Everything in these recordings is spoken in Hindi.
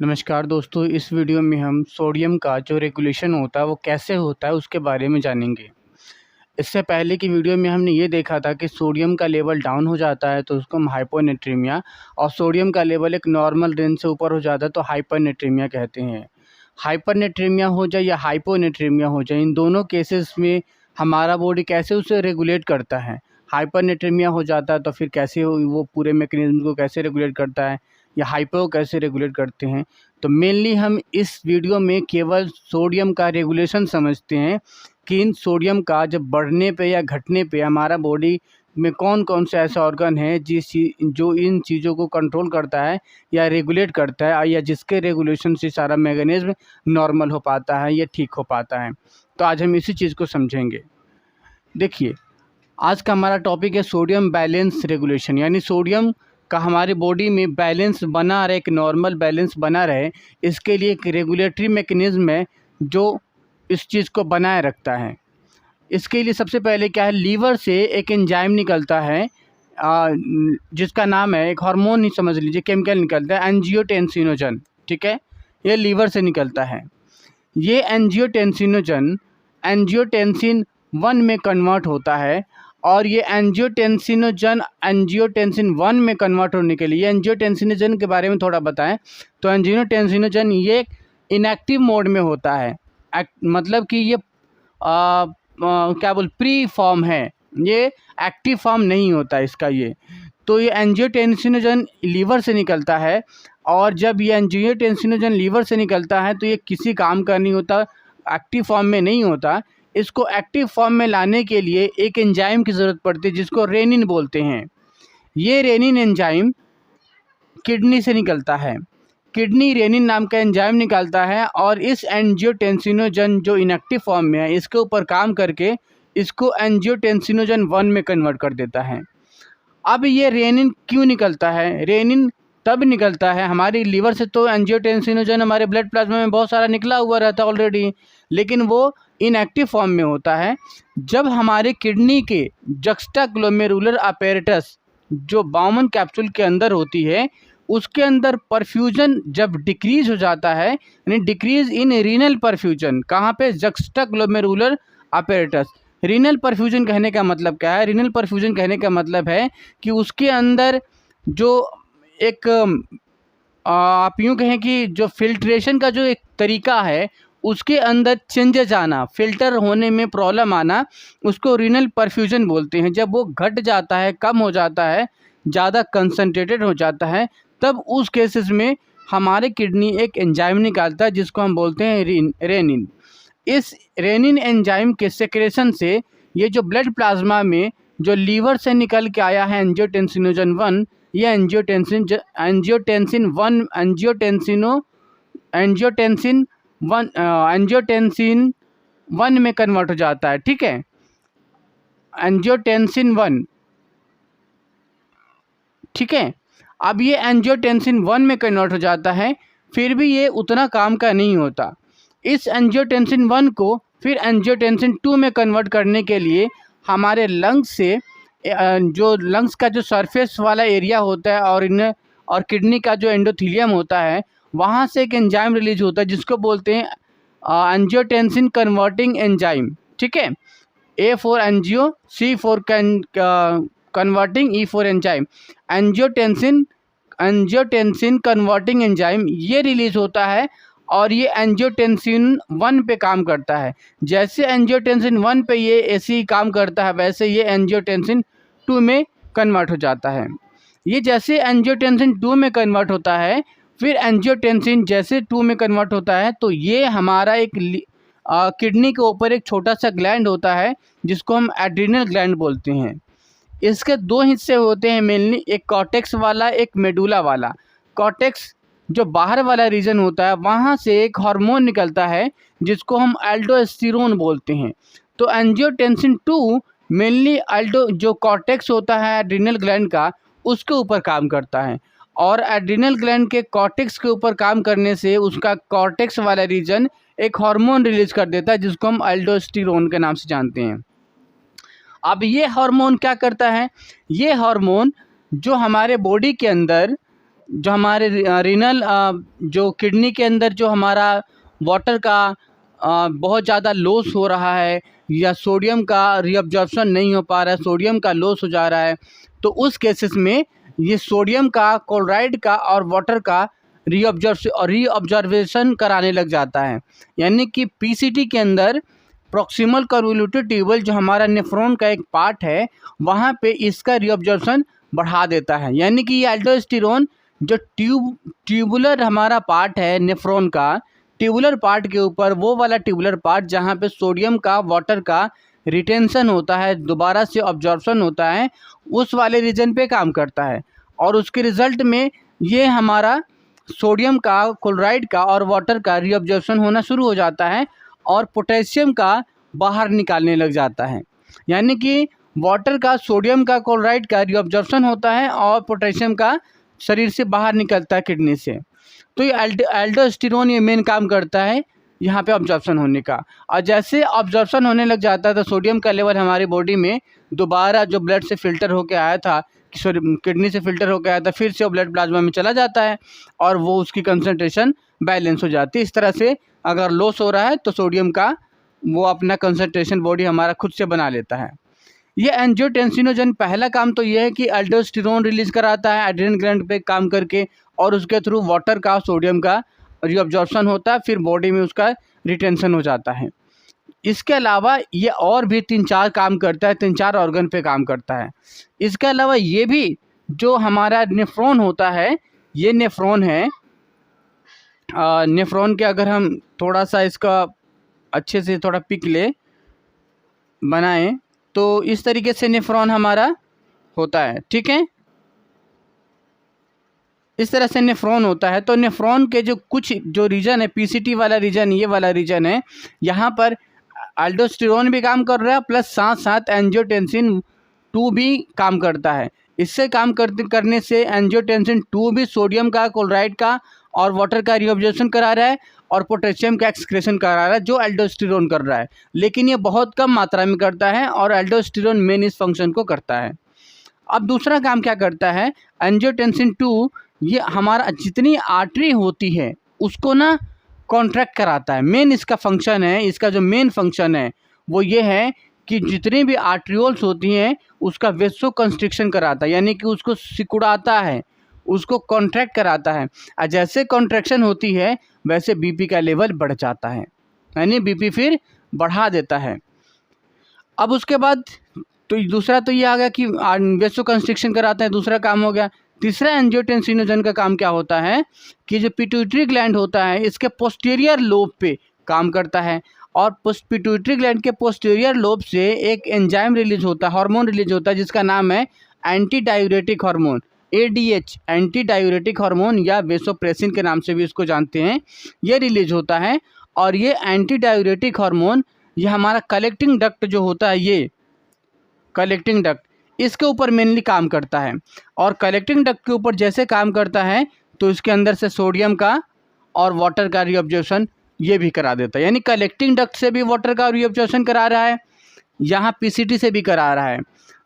नमस्कार दोस्तों, इस वीडियो में हम सोडियम का जो रेगुलेशन होता है वो कैसे होता है उसके बारे में जानेंगे। इससे पहले की वीडियो में हमने ये देखा था कि सोडियम का लेवल डाउन हो जाता है तो उसको हम हाइपोनेट्रीमिया, और सोडियम का लेवल एक नॉर्मल रेंज से ऊपर हो जाता है तो हाइपरनेट्रीमिया कहते हैं। हाइपरनेट्रीमिया हो जाए या हाइपोनेट्रीमिया हो जाए, इन दोनों केसेस में हमारा बॉडी कैसे उसे रेगुलेट करता है। हाइपरनेट्रीमिया हो जाता है तो फिर कैसे वो पूरे मैकेनिज्म को कैसे रेगुलेट करता है, या हाइपो कैसे रेगुलेट करते हैं। तो मेनली हम इस वीडियो में केवल सोडियम का रेगुलेशन समझते हैं कि इन सोडियम का जब बढ़ने पे या घटने पे हमारा बॉडी में कौन कौन से ऐसे ऑर्गन है जो इन चीज़ों को कंट्रोल करता है या रेगुलेट करता है, या जिसके रेगुलेशन से सारा मैकेनिज्म नॉर्मल हो पाता है या ठीक हो पाता है। तो आज हम इसी चीज़ को समझेंगे। देखिए, आज का हमारा टॉपिक है सोडियम बैलेंस रेगुलेशन, यानी सोडियम का हमारी बॉडी में बैलेंस बना रहे, एक नॉर्मल बैलेंस बना रहे, इसके लिए एक रेगुलेटरी मैकेनिज्म है जो इस चीज़ को बनाए रखता है। इसके लिए सबसे पहले क्या है, लीवर से एक एंजाइम निकलता है जिसका नाम है, एक हार्मोन ही समझ लीजिए, केमिकल निकलता है एंजियोटेंसिनोजन। ठीक है, ये लीवर से निकलता है। ये एंजियोटेंसिनोजन एंजियोटेंसिन 1 में कन्वर्ट होता है, और ये एंजियोटेंसिनोजन एंजियोटेंसिन 1 में कन्वर्ट होने के लिए, एंजियोटेंसिनोजन के बारे में थोड़ा बताएं तो एंजियोटेंसिनोजन ये इनएक्टिव मोड में होता है। मतलब कि ये क्या बोल प्री फॉर्म है, ये एक्टिव फॉर्म नहीं होता इसका ये। तो ये एंजियोटेंसिनोजन लीवर से निकलता है, और जब ये एंजियोटेंसिनोजन लीवर से निकलता है तो ये किसी काम का नहीं होता, एक्टिव फॉर्म में नहीं होता। इसको एक्टिव फॉर्म में लाने के लिए एक एंजाइम की ज़रूरत पड़ती है जिसको रेनिन बोलते हैं। ये रेनिन एंजाइम किडनी से निकलता है। किडनी रेनिन नाम का एंजाइम निकालता है, और इस एंजियोटेंसिनोजन जो इनएक्टिव फॉर्म में है इसके ऊपर काम करके इसको एंजियोटेंसिनोजन 1 में कन्वर्ट कर देता है। अब ये रेनिन क्यों निकलता है? रेनिन तब निकलता है हमारी लीवर से, तो एंजियोटेंसिनोजन हमारे ब्लड प्लाज्मा में बहुत सारा निकला हुआ रहता है ऑलरेडी, लेकिन वो इनएक्टिव फॉर्म में होता है जब हमारे किडनी के जक्स्टाग्लोमेरुलर अपैरेटस जो बाउमन कैप्सूल के अंदर होती है, उसके अंदर परफ्यूजन जब डिक्रीज हो जाता है, यानी डिक्रीज इन रीनल परफ्यूजन। कहाँ पे? Juxtaglomerular apparatus. रीनल परफ्यूजन कहने का मतलब क्या है? रीनल परफ्यूजन कहने का मतलब है कि उसके अंदर जो एक आप यूँ कहें कि जो फिल्ट्रेशन का जो एक तरीका है उसके अंदर चेंजेज आना, फिल्टर होने में प्रॉब्लम आना, उसको रीनल परफ्यूजन बोलते हैं। जब वो घट जाता है, कम हो जाता है, ज़्यादा कंसनट्रेटेड हो जाता है, तब उस केसेस में हमारे किडनी एक एंजाइम निकालता है जिसको हम बोलते हैं रेनिन। इस रेनिन एंजाइम के सेक्रेशन से ये जो ब्लड प्लाज्मा में जो लीवर से निकल के आया है एंजियोटेंसिनोजन 1, ये एंजियोटेंसिन 1 में कन्वर्ट हो जाता है। ठीक है, एंजियोटेंसिन 1। ठीक है, अब ये एंजियोटेंसिन 1 में कन्वर्ट हो जाता है, फिर भी ये उतना काम का नहीं होता। इस एंजियोटेंसिन 1 को फिर एंजियोटेंसिन 2 में कन्वर्ट करने के लिए हमारे लंग्स से जो लंग्स का जो सरफेस वाला एरिया होता है और किडनी का जो एंडोथीलियम होता है, वहाँ से एक एंजाइम रिलीज होता है जिसको बोलते हैं एंजियोटेंसिन कन्वर्टिंग एंजाइम। ठीक है, A for angio, C for converting, E for enzyme. Angiotensin converting enzyme ये रिलीज होता है, और ये एंजियोटेंसिन 1 पे काम करता है। जैसे एंजियोटेंसिन 1 पे ये ऐसे ही काम करता है, वैसे ये एंजियोटेंसिन 2 में कन्वर्ट हो जाता है। ये जैसे एंजियोटेंसिन 2 में कन्वर्ट होता है, फिर एंजियोटेंसिन जैसे 2 में कन्वर्ट होता है, तो ये हमारा एक किडनी के ऊपर एक छोटा सा ग्लैंड होता है जिसको हम एड्रिनल ग्लैंड बोलते हैं। इसके 2 हिस्से होते हैं मेनली, एक कॉर्टेक्स वाला, एक मेडुला वाला। कॉर्टेक्स जो बाहर वाला रीजन होता है, वहाँ से एक हार्मोन निकलता है जिसको हम एल्डोस्टेरोन बोलते हैं। तो एंजियोटेंसिन 2 मेनली जो कॉर्टेक्स होता है एड्रिनल ग्लैंड का, उसके ऊपर काम करता है, और एड्रिनल ग्लैंड के कॉर्टेक्स के ऊपर काम करने से उसका कॉर्टेक्स वाला रीजन एक हार्मोन रिलीज कर देता है जिसको हम एल्डोस्टेरोन के नाम से जानते हैं। अब ये हार्मोन क्या करता है? ये हार्मोन जो हमारे बॉडी के अंदर जो हमारे रीनल जो किडनी के अंदर जो हमारा वाटर का बहुत ज़्यादा लॉस हो रहा है या सोडियम का रीअब्जॉर्प्शन नहीं हो पा रहा है, सोडियम का लॉस हो जा रहा है, तो उस केसेस में ये सोडियम का, क्लोराइड का और वाटर का रीअब्जॉर्वेशन कराने लग जाता है। यानी कि पीसीटी के अंदर प्रॉक्सिमल कन्वोल्यूटेड ट्यूबल जो हमारा नेफ्रॉन का एक पार्ट है, वहाँ पे इसका रीअब्जॉर्प्शन बढ़ा देता है। यानी कि ये एल्डोस्टेरोन जो ट्यूबुलर हमारा पार्ट है नेफ्रॉन का, ट्यूबुलर पार्ट के ऊपर वो वाला ट्यूबुलर पार्ट जहाँ पे सोडियम का, वाटर का रिटेंशन होता है, दोबारा से अब्जॉर्प्शन होता है, उस वाले रीजन पे काम करता है। और उसके रिज़ल्ट में ये हमारा सोडियम का, क्लोराइड का और वाटर का रीअब्जॉर्प्शन होना शुरू हो जाता है और पोटेशियम का बाहर निकालने लग जाता है। यानी कि वाटर का, सोडियम का, क्लोराइड का रीअब्जॉर्प्शन होता है और पोटेशियम का शरीर से बाहर निकलता है किडनी से। तो ये एल्डोस्टेरोन ये मेन काम करता है यहाँ पे अब्जॉर्प्शन होने का। और जैसे अब्जॉर्प्शन होने लग जाता है तो सोडियम का लेवल हमारी बॉडी में दोबारा जो ब्लड से फिल्टर होकर आया था, किडनी से फिल्टर होकर आया था, फिर से वो ब्लड प्लाज्मा में चला जाता है और वो उसकी कंसंट्रेशन बैलेंस हो जाती है। इस तरह से अगर लॉस हो रहा है तो सोडियम का वो अपना कंसंट्रेशन बॉडी हमारा खुद से बना लेता है। ये एंजियोटेंसिनोजन पहला काम तो ये है कि एल्डोस्टेरोन रिलीज कराता है एड्रेनल ग्लैंड पे काम करके, और उसके थ्रू वाटर का, सोडियम का रीअब्जॉर्प्शन होता है, फिर बॉडी में उसका रिटेंशन हो जाता है। इसके अलावा ये और भी 3-4 काम करता है, 3-4 ऑर्गन पे काम करता है। इसके अलावा ये भी जो हमारा नेफ्रॉन होता है, ये नेफ्रॉन है, नेफ्रॉन के अगर हम थोड़ा सा इसका अच्छे से थोड़ा पिक ले बनाएं तो इस तरीके से नेफ्रॉन हमारा होता है, ठीक है। इस तरह से नेफ्रॉन होता है। तो नेफ्रॉन के जो कुछ जो रीजन है, पीसीटी वाला रीजन, ये वाला रीजन है, यहाँ पर एल्डोस्टेरोन भी काम कर रहा है प्लस साथ साथ एंजियोटेंसिन 2 भी काम करता है। इससे काम करने से एंजियोटेंसिन 2 भी सोडियम का, क्लोराइड का और वाटर का रीअब्जॉर्प्शन करा रहा है और पोटेशियम का एक्सक्रेशन करा रहा है, जो एल्डोस्टेरोन कर रहा है, लेकिन ये बहुत कम मात्रा में करता है और एल्डोस्टेरोन मेन इस फंक्शन को करता है। अब दूसरा काम क्या करता है, एंजियोटेंसिन 2 ये हमारा जितनी आर्टरी होती है उसको ना कॉन्ट्रैक्ट कराता है। मेन इसका फंक्शन है, इसका जो मेन फंक्शन है वो ये है कि जितनी भी आर्ट्रियोल्स होती हैं उसका वेसो कंस्ट्रिक्शन कराता है, यानी कि उसको सिकुड़ाता है, उसको कॉन्ट्रैक्ट कराता है। और जैसे कॉन्ट्रैक्शन होती है वैसे बीपी का लेवल बढ़ जाता है, यानी बीपी फिर बढ़ा देता है। अब उसके बाद तो दूसरा तो ये आ गया कि वेसो कंस्ट्रिक्शन कराता है, दूसरा काम हो गया। तीसरा एंजियोटेंसिनोजन का काम क्या होता है कि जो पिट्यूटरी ग्लैंड होता है इसके पोस्टीरियर लोब पे काम करता है, और पिट्यूटरी ग्लैंड के पोस्टीरियर लोब से एक एंजाइम रिलीज होता है, हार्मोन रिलीज होता है, जिसका नाम है anti diuretic hormone, ADH, anti diuretic hormone या वेसोप्रेसिन के नाम से भी इसको जानते हैं। ये रिलीज होता है और ये एंटी डायूरेटिक हार्मोन ये हमारा कलेक्टिंग डक्ट जो होता है, ये कलेक्टिंग डक्ट, इसके ऊपर मेनली काम करता है। और कलेक्टिंग डक्ट के ऊपर जैसे काम करता है तो इसके अंदर से सोडियम का और वाटर का रीअब्जॉर्प्शन ये भी करा देता है, यानी कलेक्टिंग डक्ट से भी वाटर का रीअब्जॉर्प्शन करा रहा है, यहाँ पीसीटी से भी करा रहा है।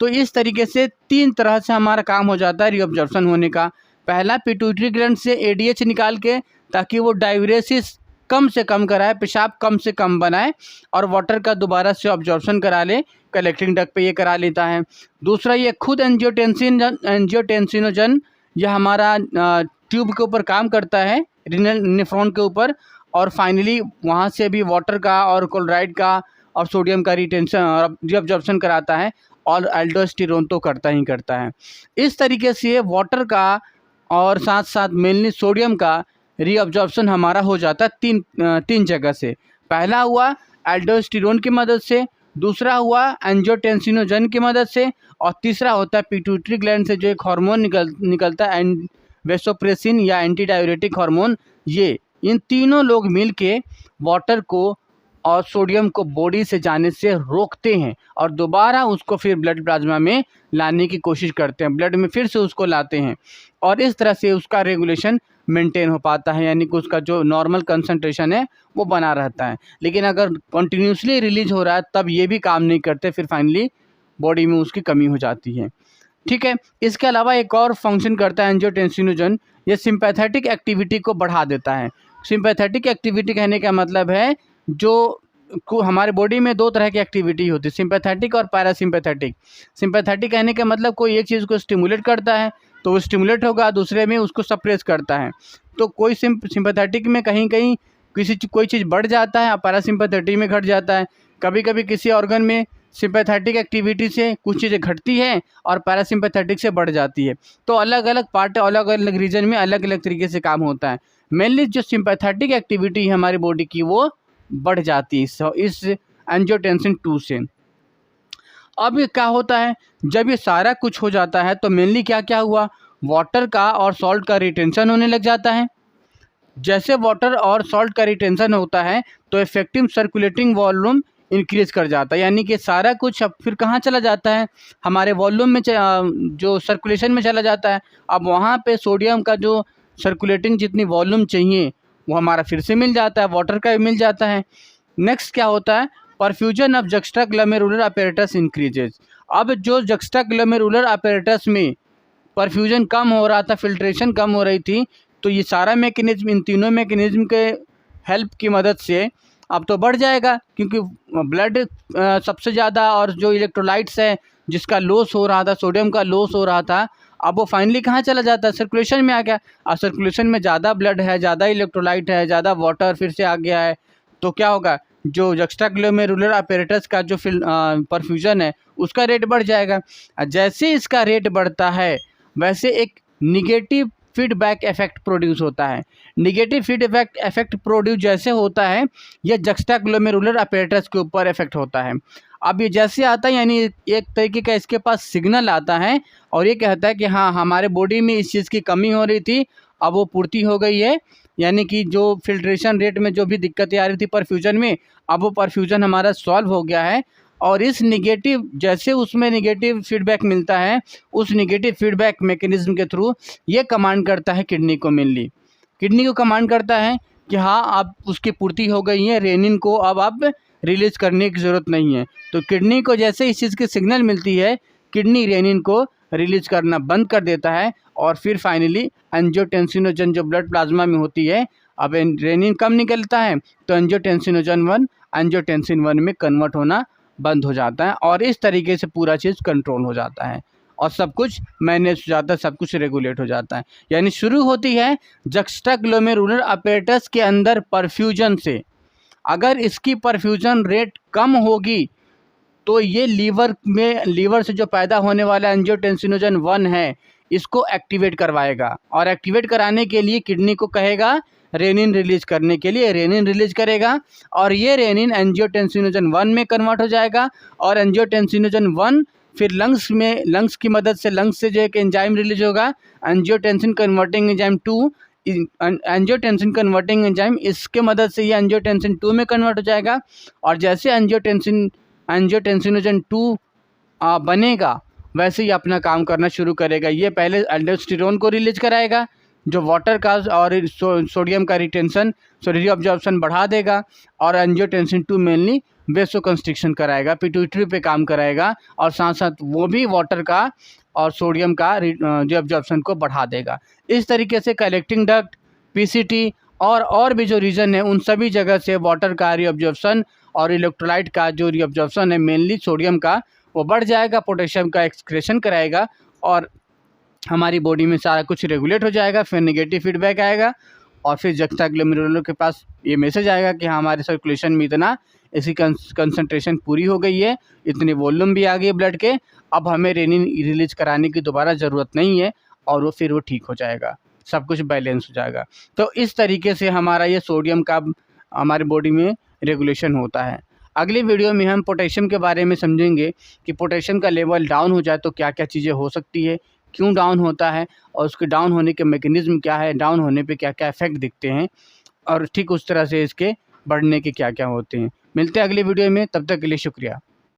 तो इस तरीके से 3 तरह से हमारा काम हो जाता है रीअब्जॉर्प्शन होने का। पहला, पिट्यूटरी ग्लैंड से ADH निकाल के ताकि वो डायूरेसिस कम से कम कराए, पेशाब कम से कम बनाए और वाटर का दोबारा से अब्जॉर्प्शन करा ले, कलेक्टिंग डक्ट पे ये करा लेता है। दूसरा, ये खुद एंजियोटेंसिनोजन यह हमारा ट्यूब के ऊपर काम करता है, रीनल नेफ्रॉन के ऊपर, और फाइनली वहाँ से भी वाटर का और क्लोराइड का और सोडियम का रीअब्जॉर्प्शन कराता है, और एल्डोस्टेरोन तो करता ही करता है। इस तरीके से वाटर का और साथ साथ मेनली सोडियम का रीअब्जॉर्प्शन हमारा हो जाता है तीन जगह से। पहला हुआ एल्डोस्टेरोन की मदद से, दूसरा हुआ एंजियोटेंसिनोजन की मदद से, और तीसरा होता है पिट्यूटरी ग्लैंड से जो एक हार्मोन निकलता है वेसोप्रेसिन या एंटी डायूरेटिक हार्मोन। ये इन तीनों लोग मिलके वाटर को और सोडियम को बॉडी से जाने से रोकते हैं और दोबारा उसको फिर ब्लड प्लाज्मा में लाने की कोशिश करते हैं, ब्लड में फिर से उसको लाते हैं, और इस तरह से उसका रेगुलेशन मेंटेन हो पाता है, यानी कि उसका जो नॉर्मल कंसंट्रेशन है वो बना रहता है। लेकिन अगर कंटिन्यूसली रिलीज हो रहा है तब ये भी काम नहीं करते, फिर फाइनली बॉडी में उसकी कमी हो जाती है, ठीक है। इसके अलावा एक और फंक्शन करता है एंजियोटेंसिनोजन, ये सिंपैथेटिक एक्टिविटी को बढ़ा देता है। सिंपैथेटिक एक्टिविटी कहने का मतलब है जो हमारे बॉडी में दो तरह की एक्टिविटी होती है, सिंपैथेटिक और पैरासिम्पैथेटिक। सिंपैथेटिक कहने का मतलब कोई एक चीज़ को स्टिमुलेट करता है तो वो स्टिमुलेट होगा, दूसरे में उसको सप्रेस करता है। तो कोई सिंपैथेटिक में कहीं कहीं कोई चीज़ बढ़ जाता है और पैरासिम्पैथेटिक में घट जाता है। कभी कभी किसी ऑर्गन में सिंपैथेटिक एक्टिविटी से कुछ चीज़ें घटती है और पैरासिम्पैथेटिक से बढ़ जाती है। तो अलग अलग पार्ट, अलग अलग रीजन में अलग अलग तरीके से काम होता है। मेनली जो सिंपैथेटिक एक्टिविटी है हमारी बॉडी की वो बढ़ जाती है इस एंजियोटेंसिन 2 से। अब ये क्या होता है, जब ये सारा कुछ हो जाता है तो मेनली क्या क्या हुआ, वाटर का और सॉल्ट का रिटेंशन होने लग जाता है। जैसे वाटर और सॉल्ट का रिटेंशन होता है तो इफेक्टिव सर्कुलेटिंग वॉल्यूम इंक्रीज कर जाता है, यानी कि सारा कुछ अब फिर कहाँ चला जाता है, हमारे वॉल्यूम में जो सर्कुलेशन में चला जाता है। अब वहाँ पे सोडियम का जो सर्कुलेटिंग जितनी वॉल्यूम चाहिए वो हमारा फिर से मिल जाता है, वाटर का भी मिल जाता है। नेक्स्ट क्या होता है, परफ्यूजन ऑफ जक्स्ट्राग्लोमेरुलर अपैरेटस इंक्रीजेज। अब जो जक्स्ट्राग्लोमेरुलर अपैरेटस में परफ्यूजन कम हो रहा था, फिल्ट्रेशन कम हो रही थी, तो ये सारा मैकेनिज्म, इन तीनों मैकेनिज्म के हेल्प की मदद से अब तो बढ़ जाएगा, क्योंकि ब्लड सबसे ज़्यादा और जो इलेक्ट्रोलाइट्स है जिसका लॉस हो रहा था, सोडियम का लॉस हो रहा था, अब वो फाइनली कहाँ चला जाता है, सर्कुलेशन में आ गया। और सर्कुलेशन में ज़्यादा ब्लड है, ज़्यादा इलेक्ट्रोलाइट है, ज़्यादा वाटर फिर से आ गया है, तो क्या होगा, जो जक्स्ट्राग्लोमेरुलर अपैरेटस का जो परफ्यूजन है उसका रेट बढ़ जाएगा। जैसे इसका रेट बढ़ता है वैसे एक निगेटिव फीडबैक इफेक्ट प्रोड्यूस होता है। निगेटिव फीडबैक इफेक्ट प्रोड्यूस जैसे होता है यह जक्स्ट्राग्लोमेरुलर अपैरेटस के ऊपर इफेक्ट होता है। अब ये जैसे आता है, यानी एक तरीके का इसके पास सिग्नल आता है और ये कहता है कि हाँ, हमारे बॉडी में इस चीज़ की कमी हो रही थी, अब वो पूर्ति हो गई है, यानी कि जो फिल्ट्रेशन रेट में जो भी दिक्कतें आ रही थी परफ्यूजन में, अब वो परफ्यूजन हमारा सॉल्व हो गया है। और इस निगेटिव, जैसे उसमें निगेटिव फीडबैक मिलता है, उस निगेटिव फीडबैक मैकेनिज्म के थ्रू ये कमांड करता है किडनी को, मेनली किडनी को कमांड करता है कि हाँ, अब उसकी पूर्ति हो गई है, रेनिन को अब आप रिलीज करने की ज़रूरत नहीं है। तो किडनी को जैसे इस चीज़ की सिग्नल मिलती है, किडनी रेनिन को रिलीज करना बंद कर देता है और फिर फाइनली एंजियोटेंसिनोजन जो ब्लड प्लाज्मा में होती है, अब रेनिन कम निकलता है तो एंजियोटेंसिनोजन 1 एंजियोटेंसिन 1 में कन्वर्ट होना बंद हो जाता है और इस तरीके से पूरा चीज़ कंट्रोल हो जाता है और सब कुछ मैनेज हो जाता है, सब कुछ रेगुलेट हो जाता है। यानी शुरू होती है जक्स्ट्राग्लोमेरुलर अपैरेटस के अंदर परफ्यूजन से। अगर इसकी परफ्यूजन रेट कम होगी तो ये लीवर से जो पैदा होने वाला एंजियोटेंसिनोजन 1 है इसको एक्टिवेट करवाएगा और एक्टिवेट कराने के लिए किडनी को कहेगा रेनिन रिलीज करने के लिए, रेनिन रिलीज करेगा और ये रेनिन एंजियोटेंसिनोजन 1 में कन्वर्ट हो जाएगा और एंजियोटेंसिनोजन 1 फिर लंग्स की मदद से, लंग्स से जो एक एंजाइम रिलीज होगा, angiotensin converting enzyme 2, angiotensin converting enzyme, इसके मदद से ये एंजियोटेंसिन 2 में कन्वर्ट हो जाएगा। और जैसे एंजियोटेंसिनोजन 2 बनेगा वैसे ही अपना काम करना शुरू करेगा। ये पहले एल्डोस्टेरोन को रिलीज कराएगा जो वाटर का और सोडियम का रिटेंशन, रीअब्जॉर्प्शन बढ़ा देगा और एंजियोटेंसिन 2 मेनली वेसोकंस्ट्रिक्शन कराएगा, पिट्यूटरी पे काम कराएगा और साथ साथ वो भी वाटर का और सोडियम का रीअब्जॉर्प्शन को बढ़ा देगा। इस तरीके से कलेक्टिंग डक्ट, पीसीटी और भी जो रीजन है उन सभी जगह से वाटर का रीअब्जॉर्प्शन और इलेक्ट्रोलाइट का जो रीअब्जॉर्प्शन है मेनली सोडियम का वो बढ़ जाएगा, पोटेशियम का एक्सक्रेशन कराएगा और हमारी बॉडी में सारा कुछ रेगुलेट हो जाएगा। फिर नेगेटिव फीडबैक आएगा और फिर जक्स्ट्राग्लोमेरुलर के पास ये मैसेज आएगा कि हाँ, हमारे सर्कुलेशन में इतना, इसकी कंसंट्रेशन पूरी हो गई है, इतनी वॉल्यूम भी आ गई है ब्लड के, अब हमें रेनिन रिलीज कराने की दोबारा ज़रूरत नहीं है और वो फिर वो ठीक हो जाएगा, सब कुछ बैलेंस हो जाएगा। तो इस तरीके से हमारा ये सोडियम का हमारी बॉडी में रेगुलेशन होता है। अगली वीडियो में हम पोटेशियम के बारे में समझेंगे कि पोटेशियम का लेवल डाउन हो जाए तो क्या क्या चीज़ें हो सकती है, क्यों डाउन होता है और उसके डाउन होने के मैकेनिज्म क्या है, डाउन होने पे क्या क्या इफेक्ट दिखते हैं और ठीक उस तरह से इसके बढ़ने के क्या क्या होते हैं। मिलते हैं अगली वीडियो में, तब तक के लिए शुक्रिया।